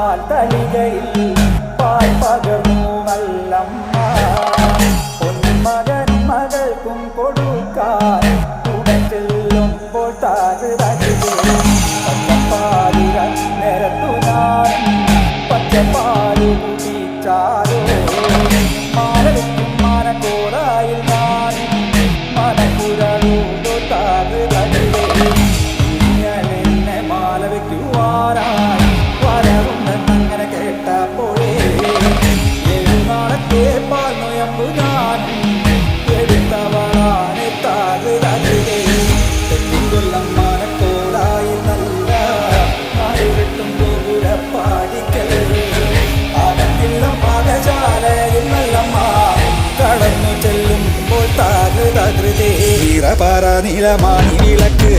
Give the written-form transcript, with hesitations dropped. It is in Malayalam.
പാൽ തളികയിൽ പാൽ പകർന്നു നല്ലമ്മ പൊന്മകൻ മകൾക്കും കൊടുക്കാൻ കൂടെ ചെല്ലുമ്പോൾ പച്ചപ്പാലിക നിരത്തു ഞാൻ പച്ചപ്പാല് കുടിച്ചാലോ മാലവയ്ക്കും മാനക്കോടായിൽ ഞാൻ മനക്കുരളൂടോ ഇങ്ങനെ മാല വയ്ക്കുവാനായി വരവുണ്ടെന്നങ്ങനെ കേട്ടപ്പോഴേ നാളത്തെ പാൽ നൊയമ്പു ഞാൻ എടുത്തവളാണ് തെറ്റിക്കൊല്ലം മാനക്കോടായി നല്ല നാടുകെട്ടും ഗോപുരപ്പാടിക്കൽ ആകത്തില്ല പാകശാലയിൽ നല്ലമ്മ കടന്നു ചെല്ലുമ്പോൾ താകൃതേ പറ നീലമാണി വിളക്ക്